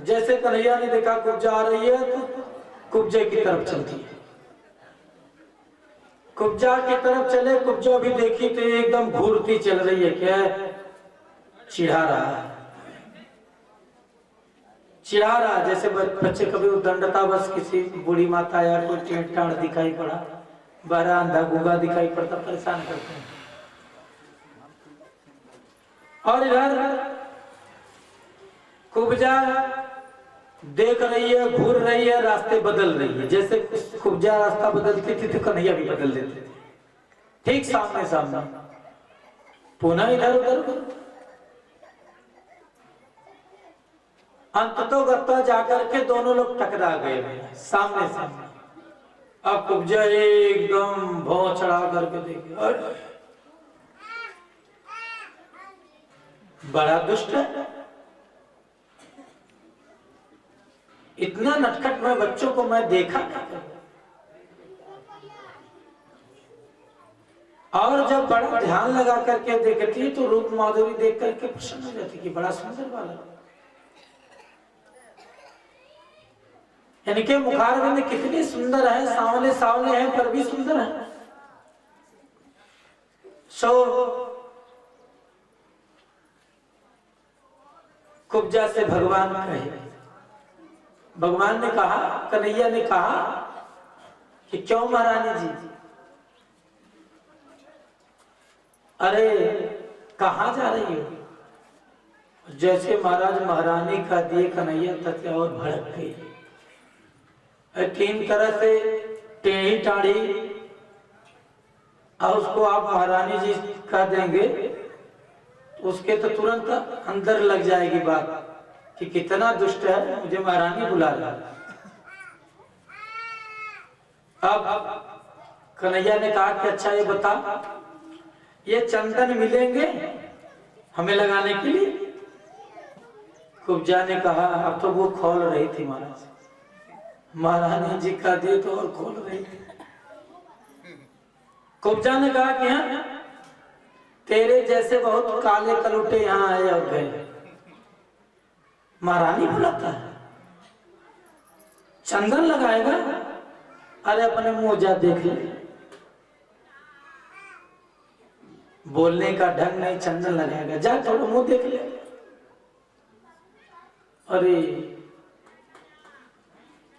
जैसे कन्हैया ने देखा कुब्जा आ रही है तो कुब्जे की तरफ चलती है। कुब्जा की तरफ चले, कुब्जा भी देखी तो एकदम घूरती चल रही है। क्या चिढ़ा रहा है, चिढ़ा रहा। जैसे बच्चे कभी उद्दंडता बस किसी बूढ़ी माता या कोई टेंट टाड़ दिखाई पड़ा, बहरा अंधा गूंगा दिखाई पड़ता, परेशान करते हैं। और इधर कुब्जा देख रही है, घूर रही है, रास्ते बदल रही है। जैसे कुब्जा रास्ता बदलती थी तो कन्हैया भी बदल देते थे, ठीक सामने सामने, पुनः इधर उधर। अंततोगत्वा जाकर के दोनों लोग टकरा गए सामने सामने। अब कुब्जा एकदम भौं चढ़ा करके देखे, बड़ा दुष्ट है, इतना नटखट में बच्चों को मैं देखा। और जब बड़ा ध्यान लगा करके देखती तो रूप माधुरी देख करके प्रसन्न हो जाती कि बड़ा सुंदर बालक। इनके मुखारविंद कितने सुंदर है, सांवले सांवले हैं पर भी सुंदर है। कुब्जा से भगवान कहे, भगवान ने कहा, कन्हैया ने कहा कि क्यों महारानी जी, अरे कहाँ जा रही हो? जैसे महाराज महारानी का दिए कन्हैया तक और भड़क गई। तीन तरह से टेढ़ी टाढ़ी, और उसको आप महारानी जी कह देंगे तो उसके तो तुरंत अंदर लग जाएगी बात कि कितना दुष्ट है, मुझे महारानी बुला रहा। अब कन्हैया ने कहा कि अच्छा ये बता, ये चंदन मिलेंगे हमें लगाने के लिए? कुब्जा ने कहा, अब तो वो खोल रही थी महाराज, महारानी जी का दे तो और खोल रही थी। कुब्जा ने कहा कि हाँ, तेरे जैसे बहुत काले कलुटे यहाँ आए और गए, महारानी बुलाता है, चंदन लगाएगा? अरे अपने मुंह जा देख ले, बोलने का ढंग नहीं, चंदन लगाएगा, जा थोड़ा मुंह देख ले। अरे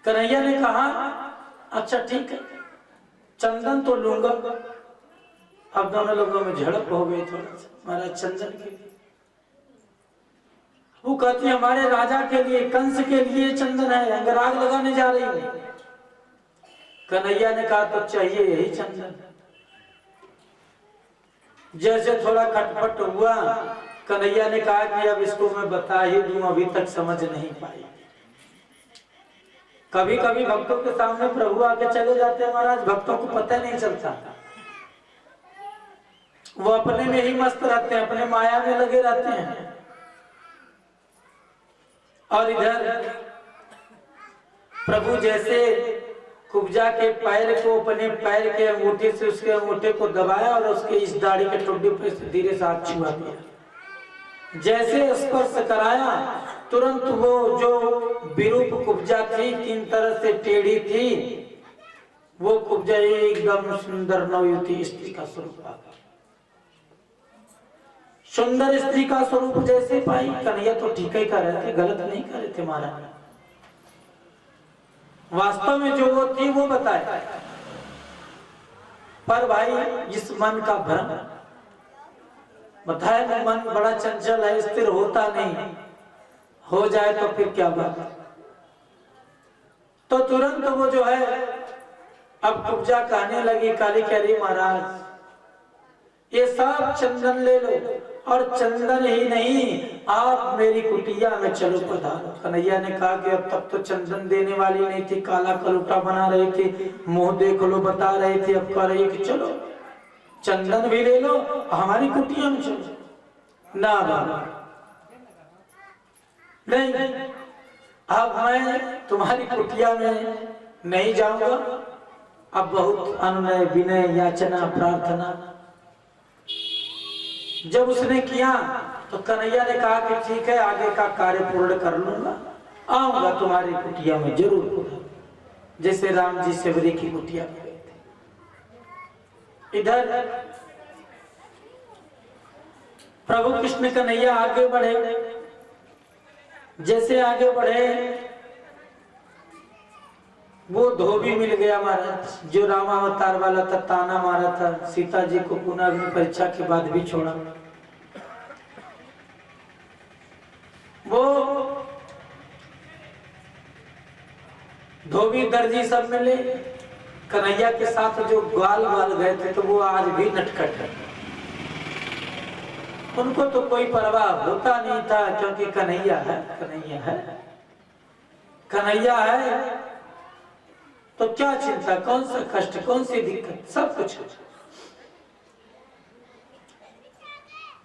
कन्हैया ने कहा अच्छा ठीक है, चंदन तो लूंगा। अब दोनों लोगों में झड़प हो गई थोड़ा सा, महाराज चंदन के लिए। वो कहती हमारे राजा के लिए, कंस के लिए चंदन है, अंगराग लगाने जा रही है। कन्हैया ने कहा तो चाहिए यही चंदन। जैसे थोड़ा खटपट हुआ, कन्हैया ने कहा कि अब इसको मैं बता ही दूं, अभी तक समझ नहीं पाई। कभी कभी भक्तों के सामने प्रभु आके चले जाते हैं महाराज, भक्तों को पता नहीं चलता, वो अपने में ही मस्त रहते हैं, अपने माया में लगे रहते हैं। और इधर प्रभु जैसे कुब्जा के पैर को अपने पैर के अंगूठे से उसके अंगूठे को दबाया और उसके इस दाढ़ी के टुड्डी पे धीरे से हाथ छुआ दिया। जैसे स्पर्श कराया, तुरंत वो जो विरूप कुब्जा थी, तीन तरह से टेढ़ी थी, वो कुब्जा एकदम सुंदर नवयुवती स्त्री का स्वरूप आ गया। सुंदर स्त्री का स्वरूप जैसे पाई, कन्हैया तो ठीक ही कर रहे थे, गलत नहीं कर रहे थे महाराज। वास्तव में जो वो थी वो बताए, पर भाई इस मन का भ्रम बताए, मन बड़ा चंचल है, स्थिर होता नहीं, हो जाए तो फिर क्या बात। तो तुरंत वो जो है अब कुब्जा कहने लगी, काली कह रही महाराज ये सब चंदन ले लो, और चंदन ही नहीं आप मेरी कुटिया में चलो पधारो। कन्हैया ने कहा कि अब तक तो चंदन देने वाली नहीं थी, काला कलूटा बना रही थी, मुंह देख लो बता रही थी, अब कह रही कि चलो चंदन भी ले लो, हमारी कुटिया में चलो। ना बाबा नहीं, अब मैं तुम्हारी कुटिया में नहीं जाऊंगा। अब बहुत अनुनय विनय याचना प्रार्थना जब उसने किया तो कन्हैया ने कहा कि ठीक है, आगे का कार्य पूर्ण कर लूंगा, आऊंगा तुम्हारी कुटिया में जरूर, जैसे राम जी सेवरी की कुटिया में गए थे। इधर प्रभु कृष्ण कन्हैया आगे बढ़े, जैसे आगे बढ़े वो धोबी मिल गया महाराज, जो रामावतार वाला था, ताना मारा था, सीता जी को पुनः अग्नि परीक्षा के बाद भी छोड़ा। वो धोबी दर्जी सब मिले, कन्हैया के साथ जो ग्वाल वाल गए थे तो वो आज भी नटखट है। उनको तो कोई परवाह होता नहीं था, क्योंकि कन्हैया है, कन्हैया है, कन्हैया है तो क्या चिंता, कौन सा कष्ट, कौन सी दिक्कत, सब कुछ।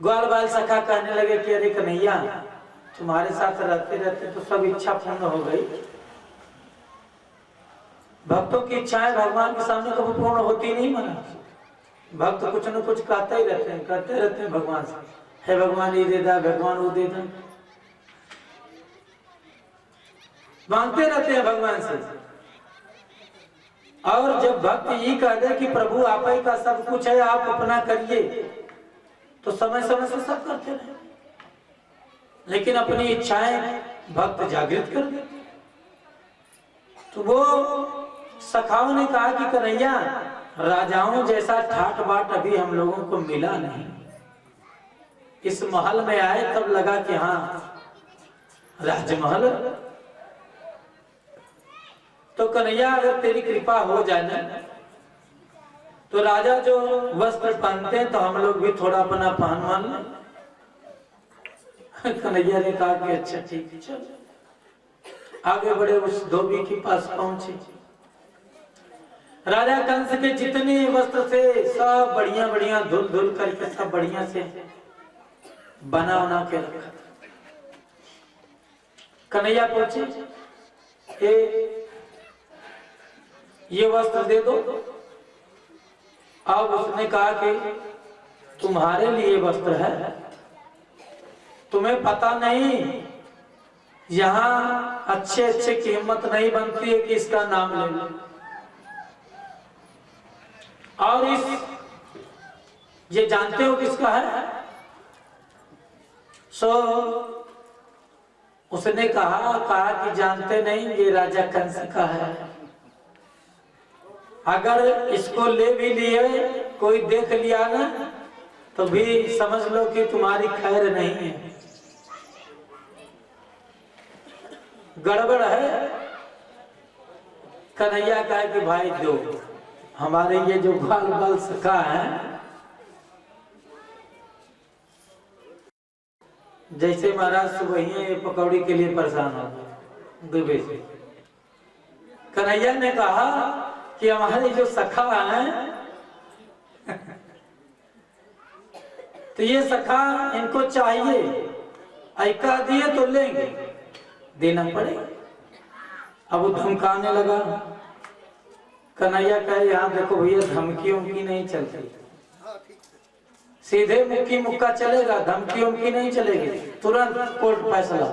ग्वाल बाल सखा कहने लगे कि अरे कन्हैया, तुम्हारे साथ रहते रहते तो सब इच्छा पूर्ण हो गई। भक्तों की इच्छाएं भगवान के सामने कभी पूर्ण होती नहीं महाराज। भक्त कुछ न कुछ कहते ही रहते हैं, कहते रहते हैं भगवान से, हे भगवान ये दे दा, भगवान वो दे दा, मांगते रहते हैं भगवान से। और जब भक्त ये कह दे कि प्रभु आप ही का सब कुछ है, आप अपना करिए, तो समय समय से सब करते रहे। लेकिन अपनी इच्छाएं भक्त जागृत कर देते। तो वो सखाओं ने कहा कि कन्हैया, राजाओं जैसा ठाट बाट अभी हम लोगों को मिला नहीं। इस महल में आए तब लगा कि हाँ राजमहल। तो कन्हैया अगर तेरी कृपा हो जाए ना, तो राजा जो वस्त्र पहनते हैं तो हम लोग भी थोड़ा अपना पहन मान लें। कन्हैया ने कहा कि अच्छा ठीक है, चल। आगे बढ़े, उस धोबी के पास पहुंचे। राजा कंस के जितने वस्त्र थे सब बढ़िया बढ़िया धुल धुल करके सब बढ़िया से बना बना के रखा। कन्हैया पहुंचे, ये वस्त्र दे दो। अब उसने कहा कि तुम्हारे लिए वस्त्र है, तुम्हें पता नहीं यहाँ अच्छे अच्छे की हिम्मत नहीं बनती है कि इसका नाम ले लो। और ये जानते हो किसका है? सो उसने कहा कि जानते नहीं, ये राजा कंस का है। अगर इसको ले भी लिए, कोई देख लिया ना, तो भी समझ लो कि तुम्हारी खैर नहीं है, गड़बड़ है। कन्हैया कहा कि भाई दो, हमारे ये जो बाल बाल सखा है, जैसे महाराज सुबह पकौड़ी के लिए परेशान हो दुबे से। कन्हैया ने कहा कि हमारे जो सखा है तो ये सखा इनको चाहिए, ऐका दिए तो लेंगे, देना पड़ेगा। अब वो धमकाने लगा। कन्हैया कहे यहाँ देखो भैया, धमकी उमकी नहीं चलती, सीधे मुक्की मुक्का चलेगा, धमकी उमकी नहीं चलेगी, तुरंत कोर्ट फैसला।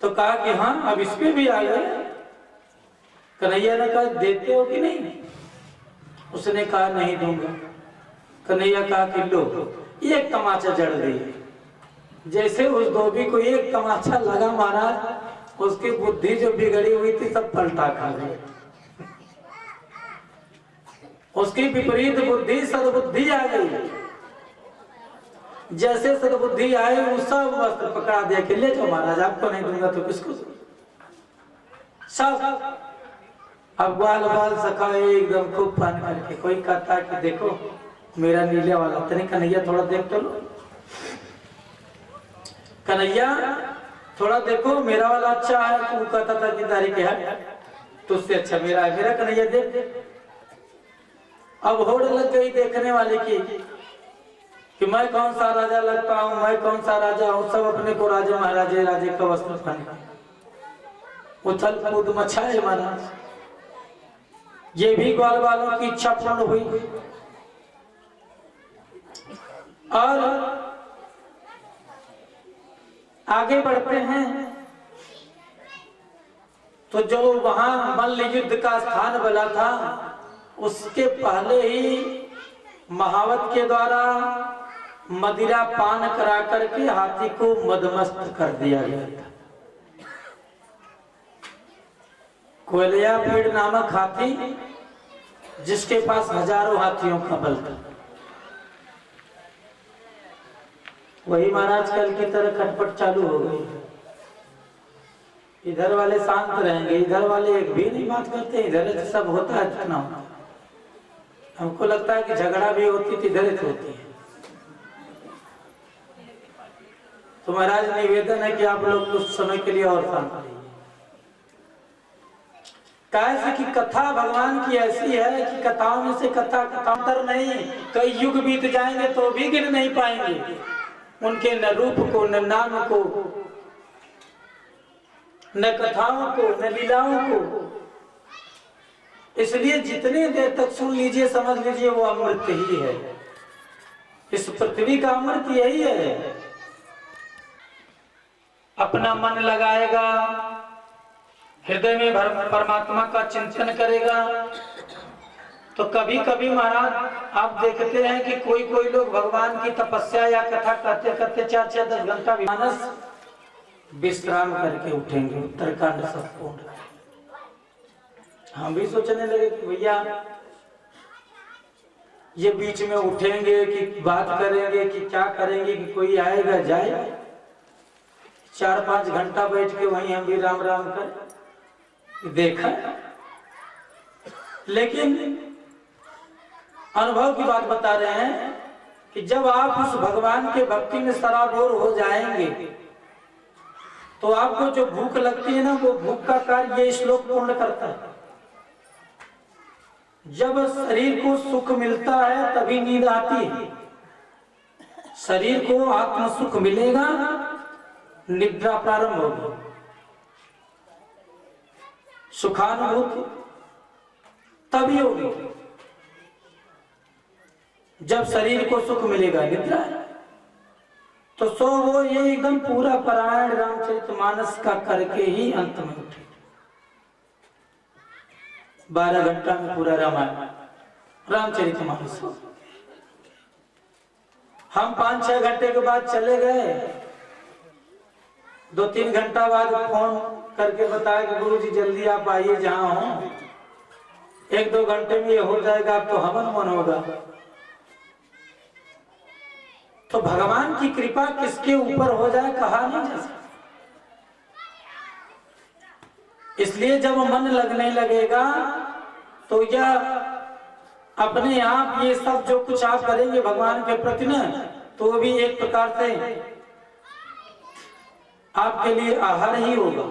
तो कहा कि हाँ अब इस पे भी आ गए। कन्हैया ने कहा देते हो कि नहीं? उसने कहा नहीं दूंगा। कन्हैया कहा कि लो, एक तमाचा जड़ दी। जैसे उस धोबी को एक तमाचा लगा महाराज, उसकी बुद्धि जो बिगड़ी हुई थी सब पलटा खा गई। उसकी विपरीत बुद्धि सद्बुद्धि आ गई। जैसे सद्बुद्धि आई, वो सब वस्त्र पकड़ा दिया कि ले जाओ महाराज, आपको नहीं दूंगा तो किसको सब। अब बाल बाल सखा एकदम खूब पहन करके, कोई कहता कि देखो मेरा नीले वाला, तनी कन्हैया थोड़ा देख तो लो, कन्हैया थोड़ा देखो मेरा वाला अच्छा है। तू कहता था कि तारीख है, तुझसे अच्छा मेरा है, मेरा कन्हैया देख। अब होड़ लग गई देखने वाले की कि मैं कौन सा राजा लगता हूँ, मैं कौन सा राजा हूँ। सब अपने को राजा महाराजे राजे का वस्त्र पहने, उछल कूद मचाए महाराज। ये भी ग्वाल वालों की इच्छा पूर्ण हुई। और आगे बढ़ते हैं तो जो वहां मल्ल युद्ध का स्थान बना था, उसके पहले ही महावत के द्वारा मदिरा पान करा करके हाथी को मदमस्त कर दिया गया था। कोयलियापीड़ नामक हाथी, जिसके पास हजारों हाथियों का बल था, वही महाराज कल की तरह खटपट चालू हो गई। इधर वाले शांत रहेंगे, इधर वाले एक भी नहीं बात करते, इधर तो सब होता है जितना होता है। हमको लगता है कि झगड़ा भी होती थी, इधर तो होती है। तो महाराज निवेदन है कि आप लोग कुछ समय के लिए और शांत रहिए। कैसे कि कथा भगवान की ऐसी है कि कथाओं में से कथा कथांतर नहीं, कई युग बीत जाएंगे तो भी गिन नहीं पाएंगे उनके न रूप को, न नाम को, न कथाओं को, न लीलाओं को। इसलिए जितने देर तक सुन लीजिए, समझ लीजिए वो अमृत ही है। इस पृथ्वी का अमृत यही है। अपना मन लगाएगा, हृदय में परमात्मा का चिंतन करेगा, तो कभी कभी महाराज आप देखते हैं कि कोई कोई लोग भगवान की तपस्या या कथा करते करते 4-4-10 घंटा मानस विश्राम करके उठेंगे, उत्तरकांड सब पूर्ण। हम भी सोचने लगे कि भैया ये बीच में उठेंगे कि बात करेंगे कि क्या करेंगे, कि कोई आएगा जाएगा। 4-5 घंटा बैठ के वहीं हम भी राम राम कर देखा। लेकिन अनुभव की बात बता रहे हैं कि जब आप उस भगवान के भक्ति में सराबोर हो जाएंगे तो आपको जो भूख लगती है ना, वो भूख का कार्य ये श्लोक पूर्ण करता है। जब शरीर को सुख मिलता है तभी नींद आती है। शरीर को आत्म सुख मिलेगा, निद्रा प्रारंभ होगी। सुखानुभूति तभी होगी जब शरीर को सुख मिलेगा, निद्रा। तो सो वो ये एकदम पूरा पारायण रामचरितमानस का करके ही अंत में उठे। 12 घंटा में पूरा रामायण रामचरितमानस। हम 5-6 घंटे के बाद चले गए। 2-3 घंटा बाद फोन करके बताया कि गुरुजी जल्दी आप आइए, जहां हो 1-2 घंटे में ये हो जाएगा, तो हवन मन होगा। तो भगवान की कृपा किसके ऊपर हो जाए कहा नहीं जा सकता। इसलिए जब मन लगने लगेगा तो यह अपने आप ये सब जो कुछ आप करेंगे भगवान के प्रति न, तो वो भी एक प्रकार से आपके लिए आहार ही होगा।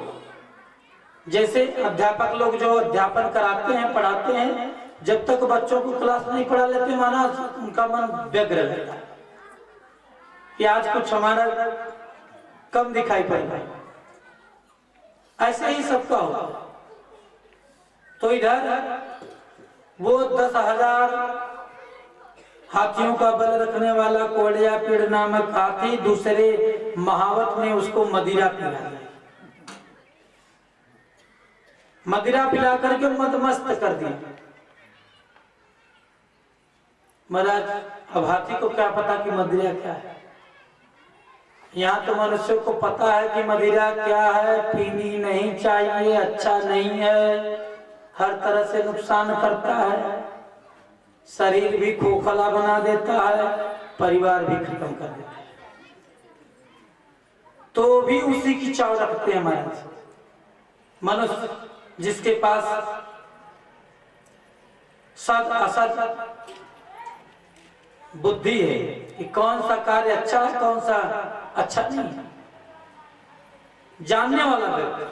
जैसे अध्यापक लोग जो अध्यापन कराते हैं, पढ़ाते हैं, जब तक बच्चों को क्लास नहीं पढ़ा लेते महाराज, उनका मन व्यग्र रहता है कि आज कुछ हमारा कम दिखाई पड़ेगा। ऐसे ही सबका होगा। तो इधर वो 10,000 हाथियों का बल रखने वाला कोयलियापीड़ नामक हाथी, दूसरे महावत ने उसको मदिरा पिलाया। मदिरा पिला करके मदमस्त कर दिया। महाराज अब हाथी को क्या पता कि मदिरा क्या है। यहाँ तो मनुष्य को पता है कि मदिरा क्या है, पीनी नहीं चाहिए, अच्छा नहीं है, हर तरह से नुकसान करता है, शरीर भी खोखला बना देता है, परिवार भी खत्म कर देता है, तो भी उसी की चाव रखते हैं महाराज। मनुष्य जिसके पास सत असत बुद्धि है कि कौन सा कार्य अच्छा है, कौन सा अच्छा नहीं है, जानने वाला व्यक्ति।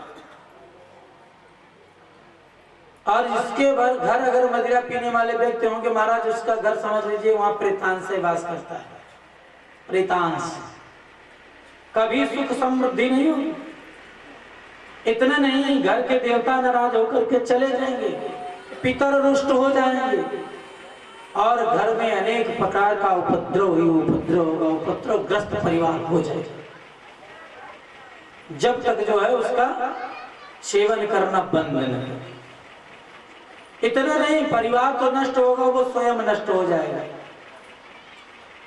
और जिसके घर अगर मदिरा पीने वाले व्यक्ति होंगे महाराज, उसका घर समझ लीजिए वहां प्रेतांश से वास करता है। प्रेतांश कभी सुख समृद्धि नहीं होगी। इतना नहीं, घर के देवता नाराज होकर के चले जाएंगे, पितर रुष्ट हो जाएंगे, और घर में अनेक प्रकार का उपद्रव ही उपद्रव होगा, उपद्रवग्रस्त परिवार हो जाएगा। जब तक जो है उसका सेवन करना बंद नहीं करे। इतना नहीं, परिवार तो नष्ट होगा, वो स्वयं नष्ट हो जाएगा।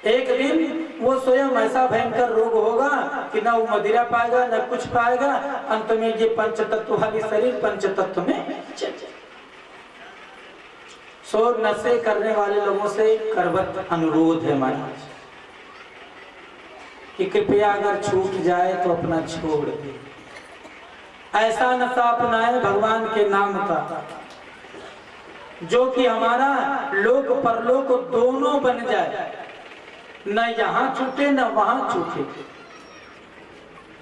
एक दिन वो स्वयं ऐसा भयंकर रोग होगा कि ना वो मदिरा पाएगा ना कुछ पाएगा, अंत में ये पंचतत्व वाली शरीर पंचतत्व में चल जाए। सो नशे करने वाले लोगों से करवत अनुरोध है महाराज कि कृपया अगर छूट जाए तो अपना छोड़ दे। ऐसा नशा अपनाए भगवान के नाम का जो कि हमारा लोक परलोक दोनों बन जाए, न यहाँ छूटे न वहां छूटे,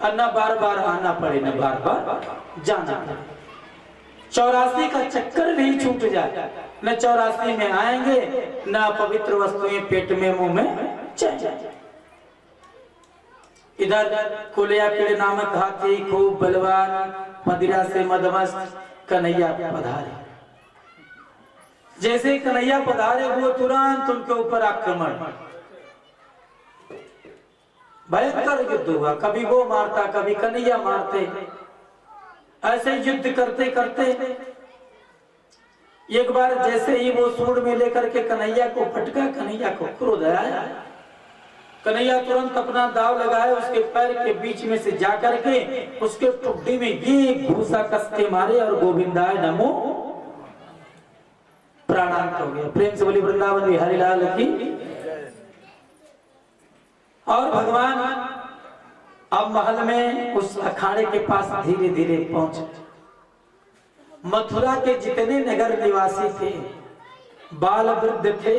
और न बार बार आना पड़े न बार बार जाना पड़े। 84 का चक्कर भी छूट जाए, न 84 में आएंगे न पवित्र वस्तुएं पेट में मुंह में चल जाए। इधर कुलिया पीड़ नामक हाथी खूब बलवान मदिरा से मदमस्त कन्हैया पधारे। जैसे कन्हैया पधारे वो तुरंत उनके ऊपर आक्रमण, भयंकर युद्ध हुआ। कभी वो मारता कभी कन्हैया मारते, ऐसे युद्ध करते करते एक बार जैसे ही वो सूंड में लेकर के कन्हैया को फटका, कन्हैया को क्रोध आया। कन्हैया तुरंत अपना दाव लगाए, उसके पैर के बीच में से जाकर के उसके टुकड़ी में ये घूसा कस के मारे और गोविंदाय नमो प्राणांत हो गया। प्रेम से बोली वृंदावन बिहारी लाल की। और भगवान अब महल में उस अखाड़े के पास धीरे धीरे पहुंचे। मथुरा के जितने नगर निवासी थे, बाल वृद्ध थे,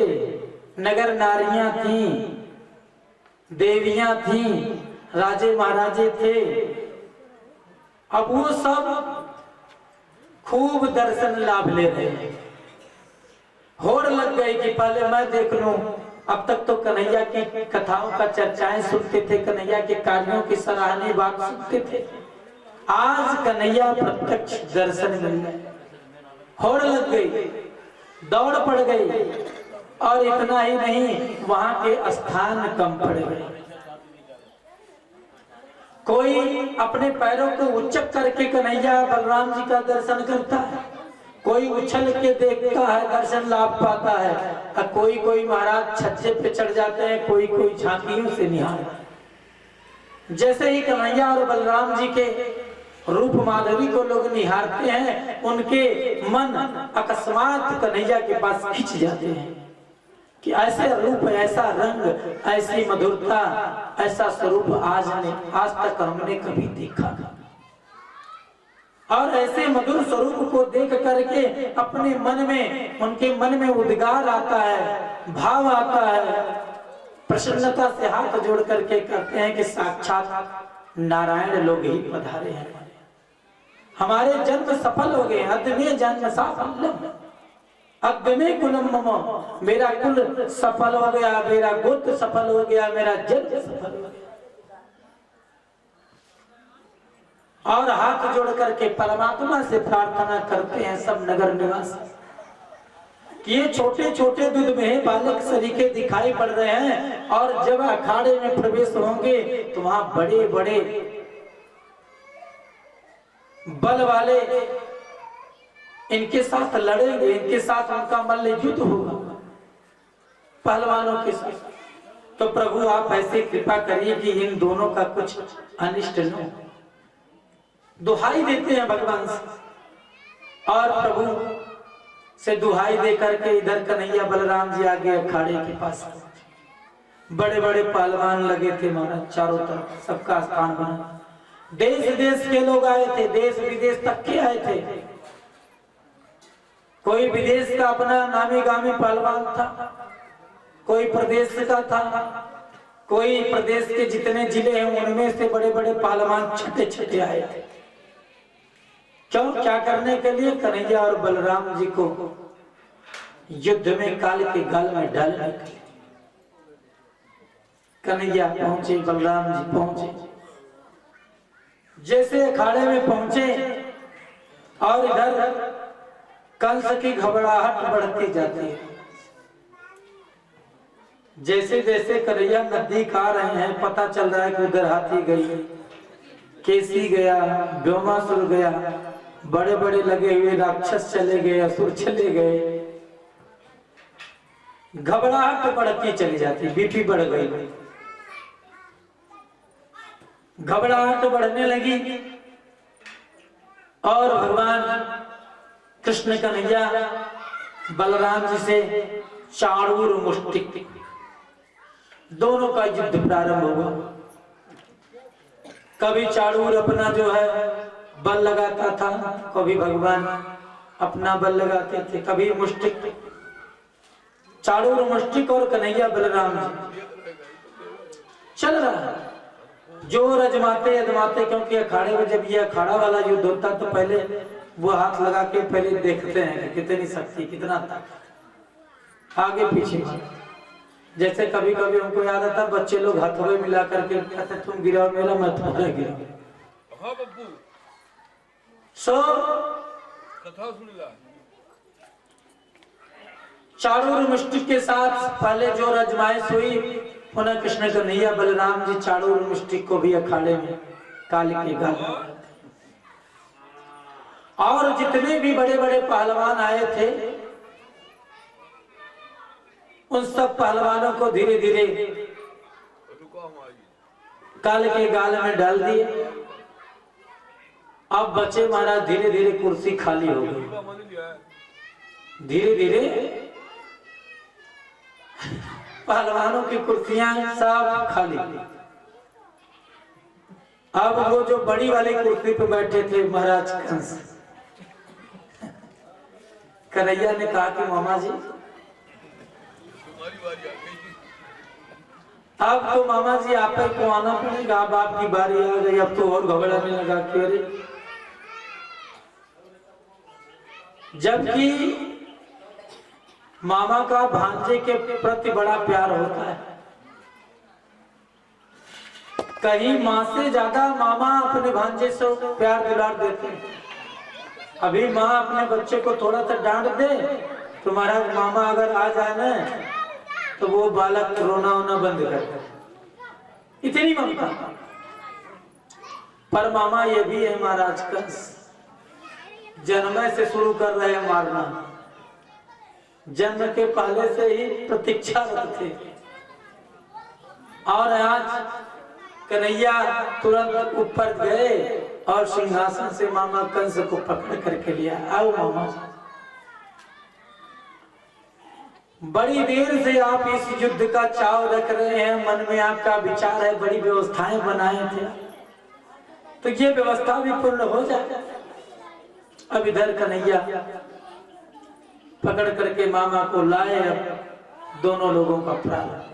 नगर नारियां थीं, देवियां थीं, राजे महाराजे थे, अब वो सब खूब दर्शन लाभ ले रहे हैं। होड़ लग गई कि पहले मैं देख लूं। अब तक तो कन्हैया की कथाओं का चर्चाएं सुनते थे, कन्हैया के कार्यों की सराहनीय बात सुनते थे। आज कन्हैया प्रत्यक्ष दर्शन मिल गए, होड़ लग गई, दौड़ पड़ गई। और इतना ही नहीं, वहां के स्थान कम पड़ गए। कोई अपने पैरों को उच्चक करके कन्हैया बलराम जी का दर्शन करता है, कोई उछल के देखता है, दर्शन लाभ पाता है, और कोई कोई महाराज छज्जे पे चढ़ जाते हैं, कोई कोई झांकियों से निहारते। जैसे ही कन्हैया और बलराम जी के रूप माधुरी को लोग निहारते हैं, उनके मन अकस्मात कन्हैया के पास खिंच जाते हैं कि ऐसे रूप, ऐसा रंग, ऐसी मधुरता, ऐसा स्वरूप आज तक हमने कभी देखा। और ऐसे मधुर स्वरूप को देख करके अपने मन में, उनके मन में उद्गार आता है, भाव आता है, प्रसन्नता से हाथ जोड़ करके कहते हैं कि साक्षात नारायण लोग ही पधारे हैं, हमारे जन्म सफल हो गए। अद्य जन्म साफल्यम अद्य में कुलम मम, मेरा कुल सफल हो गया, मेरा गोत्र सफल हो गया, मेरा जन्म सफल हो गया। और हाथ जोड़ करके परमात्मा से प्रार्थना करते हैं सब नगर निवासी कि ये छोटे छोटे दूध में बालक सरीखे दिखाई पड़ रहे हैं, और जब अखाड़े में प्रवेश होंगे तो वहां बड़े बड़े बल वाले इनके साथ लड़ेंगे, इनके साथ उनका मल्ल युद्ध होगा पहलवानों के साथ। तो प्रभु आप ऐसे कृपा करिए कि इन दोनों का कुछ अनिष्ट न हो। दुहाई देते हैं भगवान से, और प्रभु से दुहाई दे करके इधर कन्हैया बलराम जी आगे अखाड़े के पास। बड़े बड़े पहलवान लगे थे महाराज, चारों तरफ सबका स्थान बना। देश देश के लोग आए थे, देश विदेश तक के आए थे। कोई विदेश का अपना नामी गामी पहलवान था, कोई प्रदेश का था, कोई प्रदेश के जितने जिले हैं उनमें से बड़े बड़े पहलवान छठे छठे आए थे। क्यों? क्या करने के लिए? कन्हैया और बलराम जी को युद्ध में काल के गाल में डालने के लिए। कन्हैया पहुंचे, बलराम जी पहुंचे। जैसे अखाड़े में पहुंचे और इधर कंस की घबराहट बढ़ती जाती है। जैसे जैसे कन्हैया नजदीक आ रहे हैं, पता चल रहा है कि उधर हाथी गई, केसी गया, व्योमासुर गया, बड़े बड़े लगे हुए राक्षस चले गए, असुर चले गए। घबराहट बढ़ती चली जाती, बीपी बढ़ गई, घबराहट बढ़ने लगी। और भगवान कृष्ण कन्हैया बलराम जी से चाणूर मुष्टिक दोनों का युद्ध प्रारंभ हुआ। कभी चाणूर अपना जो है बल लगाता था, कभी भगवान अपना बल लगाते थे, कभी मुष्टिक, चाणूर मुष्टिक और कन्हैया बलराम जी चल रहा है। जोर अजमाते अजमाते, क्योंकि अखाड़े में जब ये अखाड़ा वाला युद्ध होता तो पहले वो हाथ लगा के पहले देखते हैं कि कितनी शक्ति, कितना ताकत, आगे पीछे। जैसे कभी कभी हमको याद आता बच्चे लोग हाथों मिला करके कहते तुम गिराओ मेरा, मैं तुम्हारा गिराओ। सो चाणूर मुष्टिक के साथ पहले जोर अजमाइश हुई। पुनः कृष्ण कन्हैया बलराम जी चाणूर मुष्टिक को भी अखाड़े में काली के गाल, और जितने भी बड़े बड़े पहलवान आए थे उन सब पहलवानों को धीरे धीरे काल के गाल में डाल दिए। अब बचे महाराज धीरे धीरे कुर्सी खाली हो गई, धीरे धीरे पहलवानों की कुर्सियां सब खाली। अब वो जो बड़ी वाली कुर्सी पे बैठे थे महाराज कंस, कन्हैया ने कहा कि मामा जी अब तो मामा जी आप ही को आना पड़ेगा, अब आपकी बारी आ गई। अब तो और घबराने लगा कि अरे, जबकि मामा का भांजे के प्रति बड़ा प्यार होता है। कहीं माँ से ज्यादा मामा अपने भांजे से प्यार दुलार देते हैं। अभी माँ अपने बच्चे को थोड़ा सा डांट दे तो महाराज मामा अगर आ जाए ना तो वो बालक रोना होना बंद कर दे, इतनी ममता। पर मामा ये भी है महाराज कंस, जन्म से शुरू कर रहे हैं मारना, जन्म के पहले से ही प्रतीक्षारत थे। और आज कन्हैया तुरंत ऊपर गए और सिंहासन से मामा कंस को पकड़ करके लिया। आओ मामा, बड़ी देर से आप इस युद्ध का चाव रख रहे हैं, मन में आपका विचार है, बड़ी व्यवस्थाएं बनाए थे, तो ये व्यवस्था भी पूर्ण हो जाए। अब इधर कन्हैया पकड़ करके मामा को लाए। अब दोनों लोगों का प्रारंभ,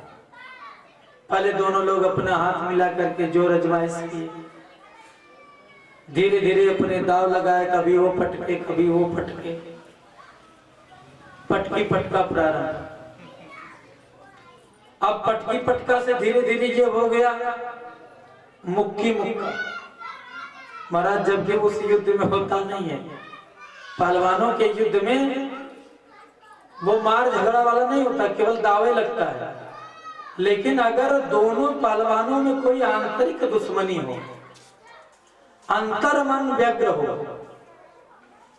पहले दोनों लोग अपना हाथ मिला करके जोर अजमाइश किए, धीरे धीरे अपने दाव लगाए, कभी वो पटके कभी वो पटके, पटकी पटका प्रारंभ। अब पटकी पटका से धीरे धीरे ये हो गया मुक्की मुक्का। महाराज जबकि उस युद्ध में होता नहीं है, पहलवानों के युद्ध में वो मार झगड़ा वाला नहीं होता, केवल दावे लगता है। लेकिन अगर दोनों पहलवानों में कोई आंतरिक दुश्मनी हो, अंतर मन व्यग्र हो,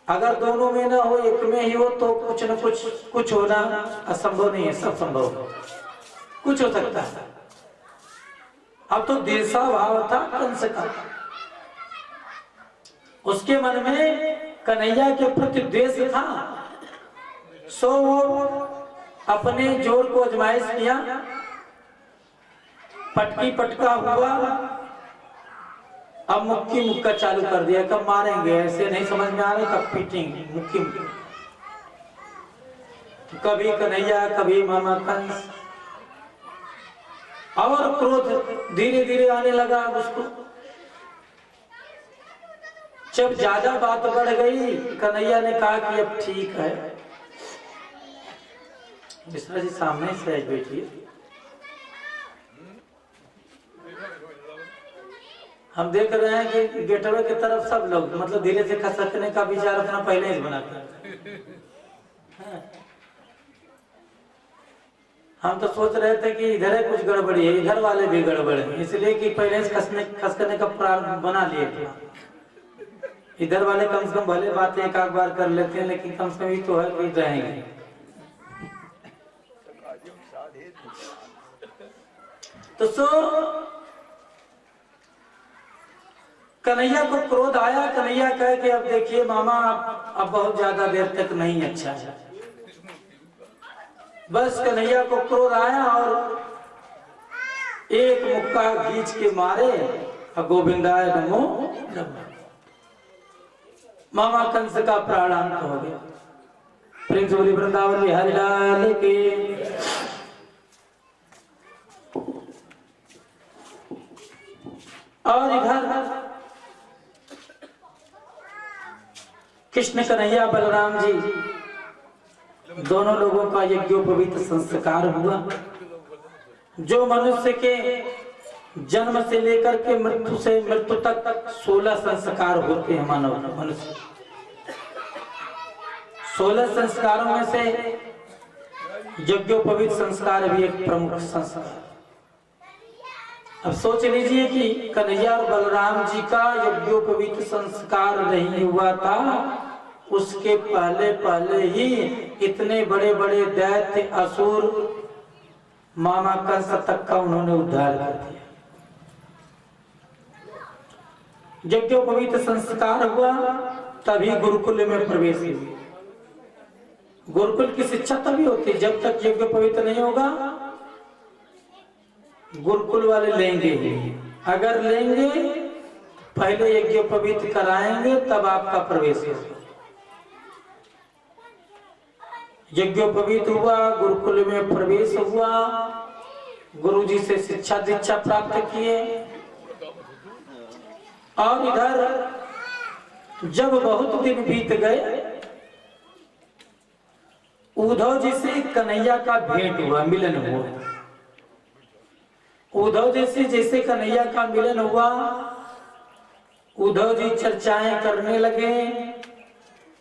अगर दोनों में ना हो, एक में ही हो, तो कुछ न कुछ होना असंभव नहीं है, सब संभव हो, कुछ हो सकता है। अब तो देशा भाव था कंस का, उसके मन में कन्हैया के प्रति द्वेष था। सो वो अपने जोर को आजमाइश किया, पटकी पटका हुआ, अब मुक्की मुक्का चालू कर दिया। कब मारेंगे ऐसे नहीं समझ में आ रहा, कब पीटेंगे, मुक्की मुक्की। कभी कन्हैया कभी मामा कंस, और क्रोध धीरे धीरे आने लगा उसको। जब ज्यादा बात बढ़ गई, कन्हैया ने कहा कि अब ठीक है, मिश्रा जी सामने से बैठिए, हम देख रहे हैं कि गेटवे की तरफ सब लोग मतलब धीरे से खसकने का विचार अपना पहले ही बनाते हैं। हम तो सोच रहे थे कि इधर है कुछ गड़बड़ी है, इधर वाले भी गड़बड़ है, इसलिए कि पहले से खसकने का प्रारंभ बना लिए थे। इधर वाले कम से कम भले बातें एक आध बार कर लेते हैं, लेकिन कम से कम ये तो है कि रहेंगे। तो कन्हैया को क्रोध आया। कन्हैया कहे कि अब देखिए मामा, अब बहुत ज्यादा देर तक नहीं अच्छा है। बस कन्हैया को क्रोध आया और एक मुक्का खींच के मारे, गोविंदाय नमो नमः। मामा कंस का प्राणांत हो गया। प्रेम से बोली वृंदावन बिहारी लाल की। और इधर कृष्ण कन्हैया बलराम जी दोनों लोगों का यज्ञोपवीत संस्कार हुआ। जो मनुष्य के जन्म से लेकर के मृत्यु से मृत्यु तक 16 संस्कार होते हैं मानव मनुष्य। 16 संस्कारों में से यज्ञोपवीत संस्कार भी एक प्रमुख संस्कार। अब सोच लीजिए कि कन्हैया और बलराम जी का यज्ञोपवीत संस्कार नहीं हुआ था, उसके पहले पहले ही इतने बड़े बड़े दैत्य असुर मामा कंस तक का उन्होंने उद्धार कर दिया। यज्ञोपवीत संस्कार हुआ तभी गुरुकुल में प्रवेश हुआ। गुरुकुल की शिक्षा तभी होती, जब तक यज्ञोपवीत नहीं होगा गुरुकुल वाले लेंगे ही। अगर लेंगे पहले यज्ञोपवीत कराएंगे तब आपका प्रवेश होगा। यज्ञोपवीत हुआ, गुरुकुल में प्रवेश हुआ, गुरुजी से शिक्षा दीक्षा प्राप्त किए। और इधर जब बहुत दिन बीत गए, उद्धव जी से कन्हैया का भेंट हुआ, मिलन हुआ। उद्धव जी से जैसे कन्हैया का मिलन हुआ, उद्धव जी चर्चाएं करने लगे।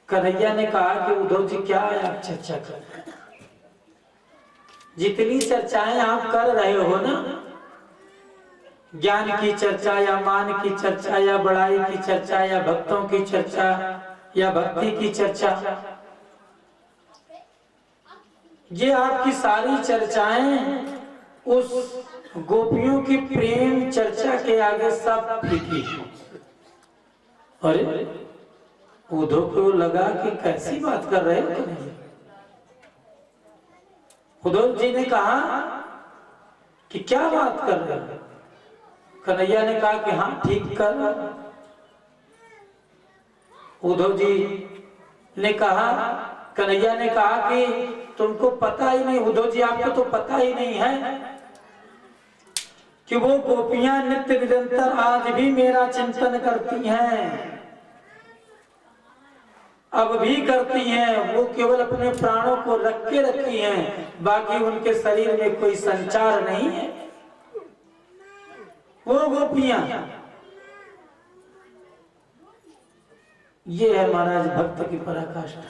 कन्हैया ने कहा कि उद्धव जी क्या है आप चर्चा कर रहे हैं? जितनी चर्चाएं आप कर रहे हो ना, ज्ञान की चर्चा या मान की चर्चा या बड़ाई की चर्चा या भक्तों की चर्चा या भक्ति की चर्चा, ये आपकी सारी चर्चाएं उस गोपियों की प्रेम चर्चा के आगे सब फीकी। अरे उद्धव को लगा कि कैसी बात कर रहे हो। उद्धव जी ने कहा कि क्या बात कर रहे हो? कन्हैया ने कहा कि हाँ ठीक कर। उद्धव जी ने कहा, कन्हैया ने कहा कि तुमको पता ही नहीं, उद्धव जी आपको तो पता ही नहीं है कि वो गोपियां नित्य निरंतर आज भी मेरा चिंतन करती हैं, अब भी करती हैं। वो केवल अपने प्राणों को रख के रखी हैं, बाकी उनके शरीर में कोई संचार नहीं है। वो गोपियां, ये है महाराज भक्त की पराकाष्ठा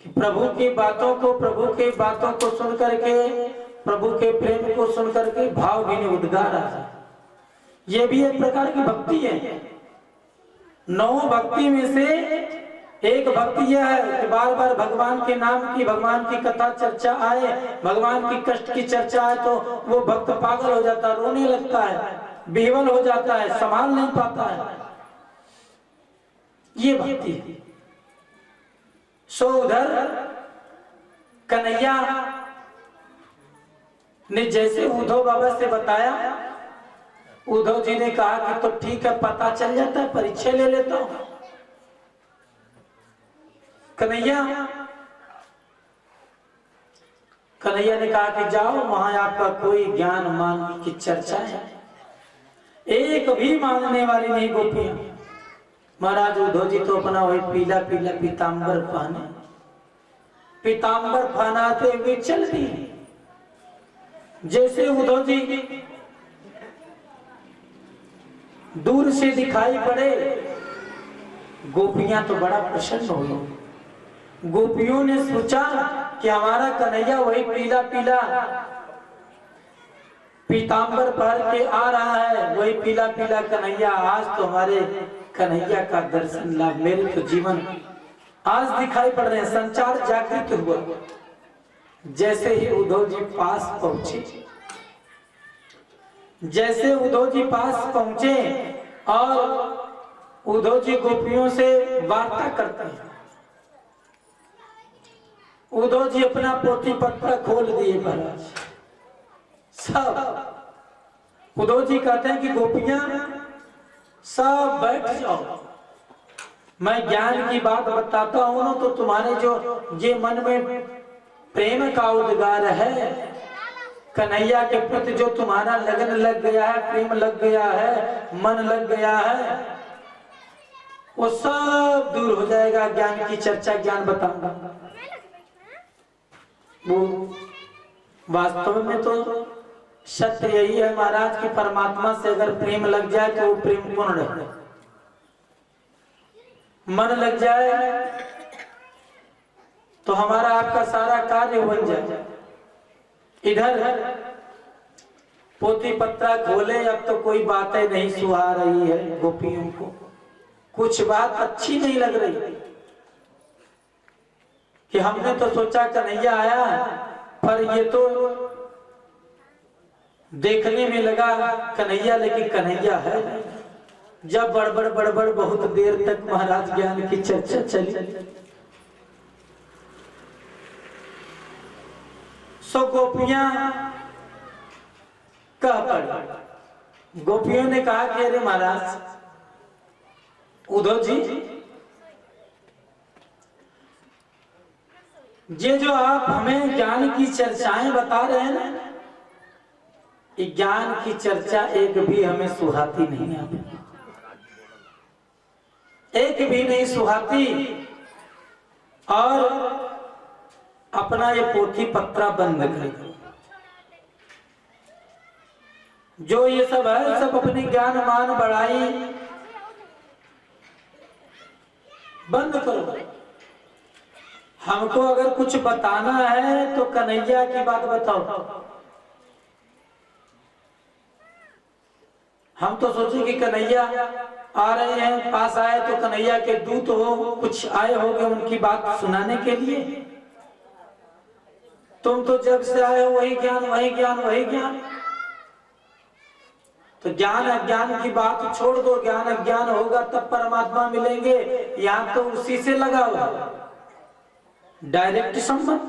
कि प्रभु की बातों को सुन करके, प्रभु के प्रेम को सुन करके भाव भी नहीं उद्गार आ जाए। ये भी एक प्रकार की भक्ति है। 9 भक्ति में से एक भक्ति यह है कि बार बार भगवान के नाम की, भगवान की कथा चर्चा आए, भगवान की कष्ट की चर्चा आए तो वो भक्त पागल हो जाता है, रोने लगता है, बेहवल हो जाता है, संभाल नहीं पाता है। ये भक्ति है। सो उधर कन्हैया ने जैसे उद्धव बाबा से बताया, उद्धव जी ने कहा कि तो ठीक है, पता चल जाता है, परीक्षा ले लेता हूं। कन्हैया ने कहा कि जाओ, वहां आपका कोई ज्ञान मान की चर्चा है, एक भी मानने वाली नहीं गोपियां। महाराज उद्धव जी तो अपना वही पीला पीला पीताम्बर पहनाते हुए चल दिए। जैसे उद्धव जी दूर से दिखाई पड़े, गोपियां तो बड़ा प्रसन्न हुई। गोपियों ने सोचा कि हमारा कन्हैया वही पीला पीला पीतांबर पहन के आ रहा है, वही पीला पीला कन्हैया। आज तो हमारे कन्हैया का दर्शन लाभ, मेरे तो जीवन आज दिखाई पड़ रहे हैं। संचार जागृत हुआ। जैसे ही उद्धव जी पास पहुंचे, जैसे उद्धव जी पास पहुंचे और उद्धव जी गोपियों से वार्ता करते हैं। उद्धव जी अपना पोथी पत्र खोल दिए महाराज सब। उद्धव जी कहते हैं कि गोपियां सब बैठ जाओ, मैं ज्ञान की बात बताता हूं ना, तो तुम्हारे जो ये मन में प्रेम का उद्गार है, कन्हैया के प्रति जो तुम्हारा लगन लग गया है, प्रेम लग गया है, मन लग गया है, वो सब दूर हो जाएगा। ज्ञान की चर्चा, ज्ञान बताऊंगा। वो वास्तव में तो सत्य यही है महाराज कि परमात्मा से अगर प्रेम लग जाए तो वो प्रेम पूर्ण है। मन लग जाए तो हमारा आपका सारा कार्य बन जाए। इधर पोथी पत्रा खोले, अब तो कोई बातें नहीं सुहा रही है गोपियों को, कुछ बात अच्छी नहीं लग रही कि हमने तो सोचा कन्हैया आया, पर ये तो देखने में लगा कन्हैया, लेकिन कन्हैया है। जब बड़बड़ बड़बड़ बहुत देर तक महाराज ज्ञान की चर्चा चली, सो गोपियां कह पड़ी। गोपियों ने कहा कि अरे महाराज उद्धव जी, ये जो आप हमें ज्ञान की चर्चाएं बता रहे हैं ना, ये ज्ञान की चर्चा एक भी हमें सुहाती नहीं, आप एक भी नहीं सुहाती। और अपना ये पोथी पत्रा बंद कर दो। जो ये सब है सब अपनी ज्ञान मान बढ़ाई बंद करो। हमको अगर कुछ बताना है तो कन्हैया की बात बताओ। हम तो सोचे कि कन्हैया आ रहे हैं, पास आए तो कन्हैया के दूत हो, कुछ आए होंगे उनकी बात सुनाने के लिए। तुम तो जब से आए हो वही ज्ञान वही ज्ञान वही ज्ञान। तो ज्ञान अज्ञान की बात छोड़ दो, ज्ञान अज्ञान होगा तब परमात्मा मिलेंगे। यहाँ तो उसी से लगा हुआ डायरेक्ट संबंध।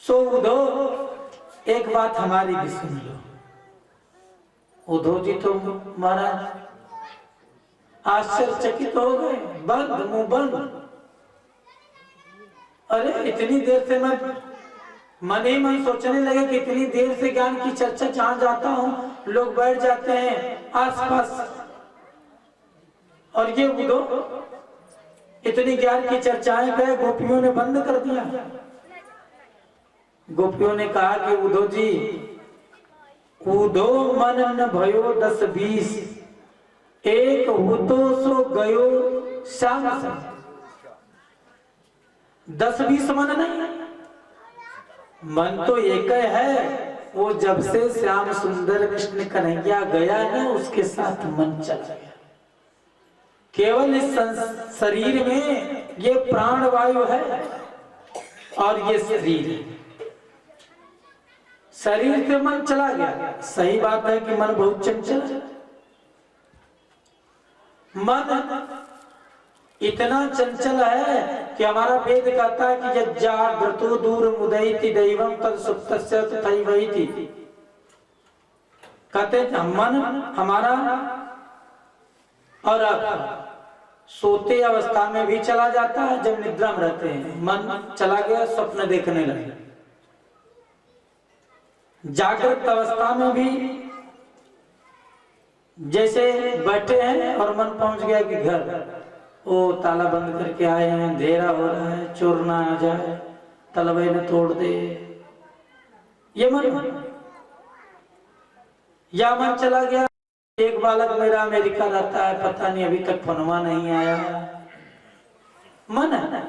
सो उद्धव एक बात हमारी भी सुन लो। उद्धव जी तो महाराज आश्चर्यचकित हो गए, बंद मुंह बंद। अरे इतनी देर से मैं मन ही मन सोचने लगे कि इतनी देर से ज्ञान की चर्चा जहां जाता हूं लोग बैठ जाते हैं आसपास, और ये उद्धव इतनी ज्ञान की चर्चाएं गए, गोपियों ने बंद कर दिया। गोपियों ने कहा कि उद्धव जी, उद्धव मन न भयो 10-20, एक हुतो सो गयो श्याम सा। 10-20 मन नहीं, मन तो एक है। वो जब से श्याम सुंदर कृष्ण कन्हैया गया ना, उसके साथ मन चला गया। केवल इस शरीर में ये प्राण वायु है और ये शरीर है, शरीर से मन चला गया। सही बात है कि मन बहुत चंचल है। मन इतना चंचल है कि हमारा वेद कहता है कि यज्जाग्रतो दूर मुदयति दैवम तद सुप्तस्य तथैवैति। कहते हैं मन हमारा और आप सोते अवस्था में भी चला जाता है, जब निद्रा में रहते हैं मन चला गया, स्वप्न देखने लगे। जागृत अवस्था में भी जैसे बैठे हैं और मन पहुंच गया कि घर, ओ ताला बंद करके आए हैं, अंधेरा हो रहा है, चोर ना आ जाए, तलवे न तोड़ दे, ये मन। या मन चला गया, एक बालक मेरा अमेरिका रहता है, पता नहीं अभी तक फोनवा नहीं आया, मन है।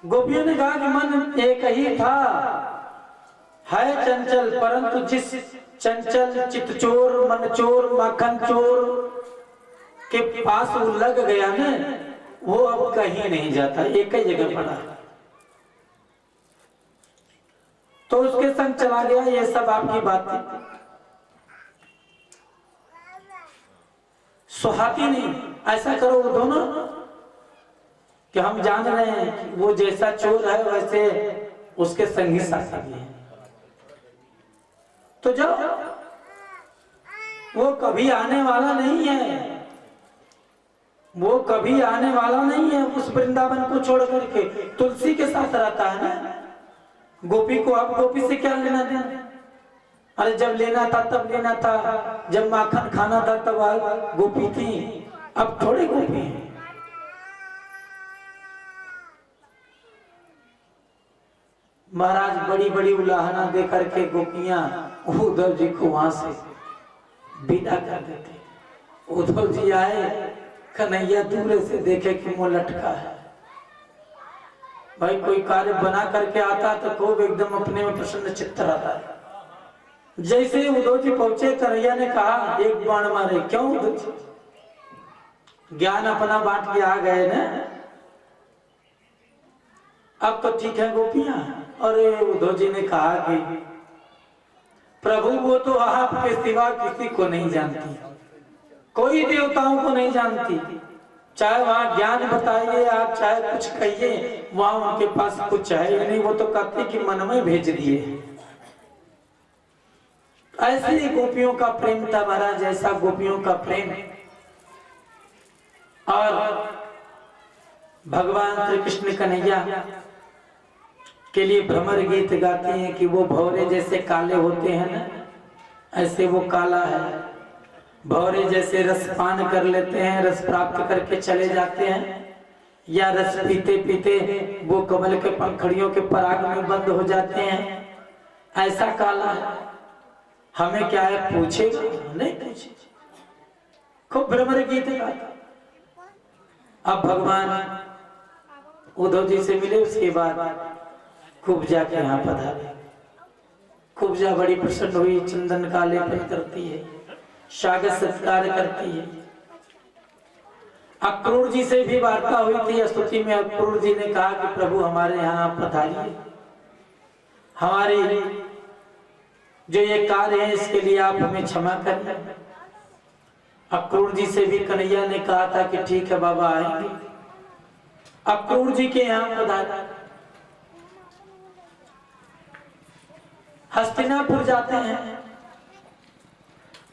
गोपियों ने कहा कि मन एक ही था, है चंचल, परंतु जिस चंचल चित चोर मन चोर माखन चोर के पास वो लग गया ना, वो अब कहीं नहीं जाता, एक ही जगह पड़ा। तो उसके संग चला गया। ये सब आपकी बात थी, सुहाती नहीं। ऐसा करो वो दोनों कि हम जान रहे हैं कि वो जैसा चोर है वैसे उसके संगी साथी भी है, तो जाओ, वो कभी आने वाला नहीं है, वो कभी आने वाला नहीं है उस वृंदावन को छोड़ करके। तुलसी के साथ रहता है ना, गोपी को अब गोपी से क्या लेना देना? अरे जब लेना था तब लेना था, जब माखन खाना था तब गोपी थी, अब थोड़े गोपी है। महाराज बड़ी बड़ी उलाहना दे करके गोपियां उद्धव जी को वहां से विदा कर देते। उद्धव जी आए, कन्हैया दूर से देखे कि मुंह लटका है। भाई कोई कार्य बना करके आता तो खूब एकदम अपने में प्रसन्न चित्त रहता है। जैसे ही उद्धव जी पहुंचे, कन्हैया ने कहा एक बाण मारे। क्यों उद्धव जी? ज्ञान अपना बांट के आ गए ना, अब तो ठीक है गोपियां। अरे उद्धव जी ने कहा कि प्रभु वो तो आपके सिवा किसी को नहीं जानती, कोई देवताओं को नहीं जानती। चाहे वहां ज्ञान बताइए आप, चाहे कुछ कहिए, वहां उनके पास कुछ है नहीं। वो तो कहते कि मन में भेज दिए। ऐसे ही गोपियों का प्रेम था महाराज, ऐसा गोपियों का प्रेम। और भगवान श्री कृष्ण कन्हैया के लिए भ्रमर गीत गाते हैं कि वो भौरे जैसे काले होते हैं ना, ऐसे वो काला है। भौरे जैसे रस पान कर लेते हैं, रस प्राप्त करके चले जाते हैं, या रस पीते पीते वो कमल के पंखड़ियों के पराग में बंद हो जाते हैं, ऐसा काला है। हमें क्या है पूछेगा? नहीं पूछे। खूब भ्रमर गीत गाता। अब भगवान उद्धव जी से मिले, उसके बाद कुब्जा के यहाँ पधारे। कुब्जा बड़ी प्रसन्न हुई, चंदन का लेपन करती है, स्वागत सत्कार करती है। अक्रूर जी से भी वार्ता हुई थी स्तुति में। अक्रूर जी ने कहा कि प्रभु हमारे यहाँ पधारिए, हमारी जो ये कार्य है इसके लिए आप हमें क्षमा करें। अक्रूर जी से भी कन्हैया ने कहा था कि ठीक है बाबा आएंगे। अक्रूर जी के यहाँ पधारा। हस्तिनापुर जाते हैं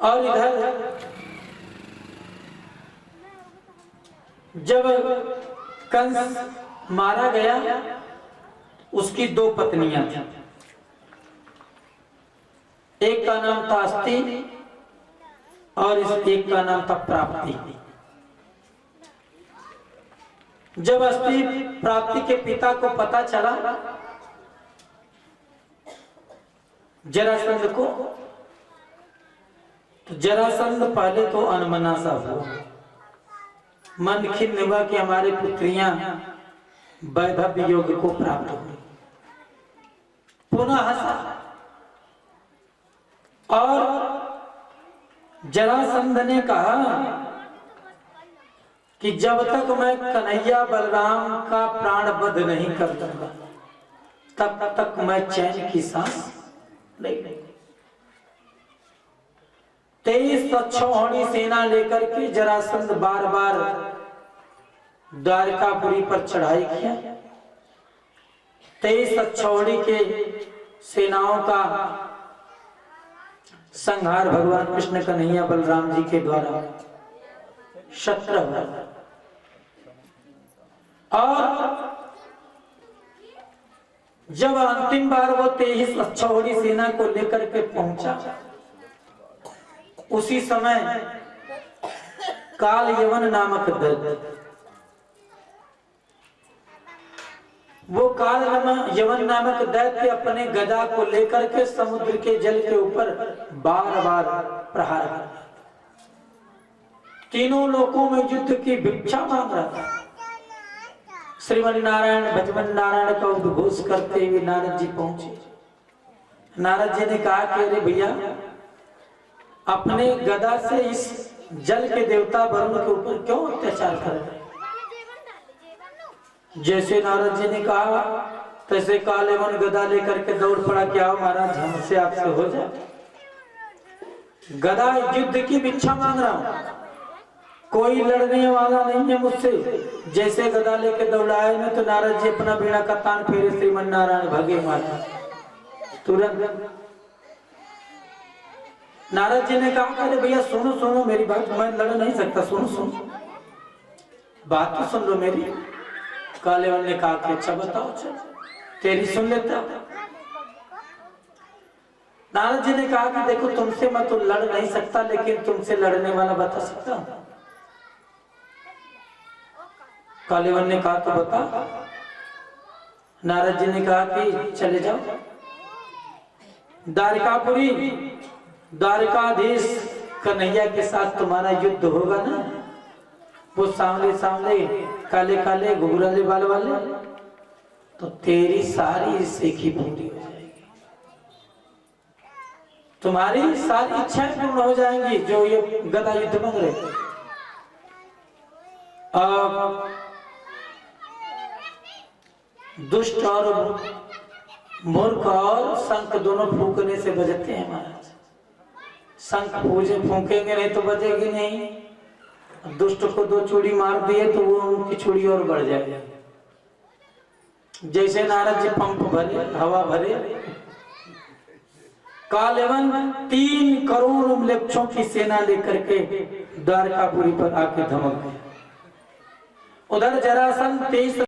और इधर जब कंस मारा गया, उसकी दो पत्नियां थी। एक का नाम था अस्ति और एक का नाम था प्राप्ति। जब अस्ति प्राप्ति के पिता को पता चला जरासंध को, तो जरासंध पहले तो अनमना सा हुआ, मन खिन्न हुआ कि हमारे पुत्रियां वैधव्य योग को प्राप्त हुई। पुनः हंसा और जरासंध ने कहा कि जब तक मैं कन्हैया बलराम का प्राण वध नहीं कर दूंगा तब तक मैं चैन की सांस नहीं लेंगे। 23 अक्षौहिणी सेना लेकर के जरासंध बार बार द्वारकापुरी पर चढ़ाई किया। 23 अक्षौहिणी के सेनाओं का संहार भगवान कृष्ण कन्हैया बलराम जी के द्वारा 17 हुआ। और जब अंतिम बार वो 23 अक्षौहिणी सेना को लेकर के पहुंचा, उसी समय काल यवन नामक दैत्य, वो काल यवन नामक दैत्य अपने गदा को लेकर के समुद्र के जल के ऊपर बार बार प्रहार कर। तीनों लोकों में युद्ध की भिक्षा मांग रहा था। श्रीमन नारायण भजमन नारायण का उद्घोष करते हुए नारद जी पहुंचे। नारद जी ने कहा कि अरे भैया, अपने गदा से इस जल के देवता वरुण के ऊपर क्यों अत्याचार कर रहे? जैसे नारद जी ने कहा तैसे कालेवन गदा लेकर के दौड़ पड़ा। क्या हो महाराज, हमसे आपसे हो जाए? गदा युद्ध की भिक्षा मांग रहा हूं, कोई लड़ने वाला नहीं है मुझसे। जैसे गदा लेके दौड़ाए में तो नारद जी अपना बीड़ा का तान फेरे, श्रीमन नारायण भगे मारा तुरंत। नारद जी ने कहा अरे भैया सुनो सुनो मेरी बात, मैं लड़ नहीं सकता, सुनो सुनो बात तो सुन लो मेरी। कालेवन ने कहा कि अच्छा बताओ, चल तेरी सुन लेता। नारद जी ने कहा कि देखो तुमसे मैं तो लड़ नहीं सकता, लेकिन तुमसे लड़ने वाला बता सकता हूं। कालेवन ने कहा तो बता। नारद जी ने कहा कि चले जाओ द्वारिकापुरी, द्वारिकाधीश कन्हैया के साथ तुम्हारा युद्ध होगा ना। वो सामने सामने काले काले घुघराले बाल वाले, तो तेरी सारी सेखी पूरी हो जाएगी, तुम्हारी सारी इच्छाएं पूर्ण हो जाएंगी जो ये गदा युद्ध मांग रहे। दुष्ट और मूर्ख और शंख दोनों फूकने से बजते हैं महाराज। शंख फूकेंगे नहीं तो बजेगी नहीं। दुष्ट को दो चूड़ी मार दिए तो वो उनकी चूड़ी और बढ़ जाएगी। जैसे नारद जी पंप भरे, हवा भरे, कालेवन 3 करोड़ मृक्षों की सेना लेकर के द्वारकापुरी पर आके धमक गए। उधर जरासंध 23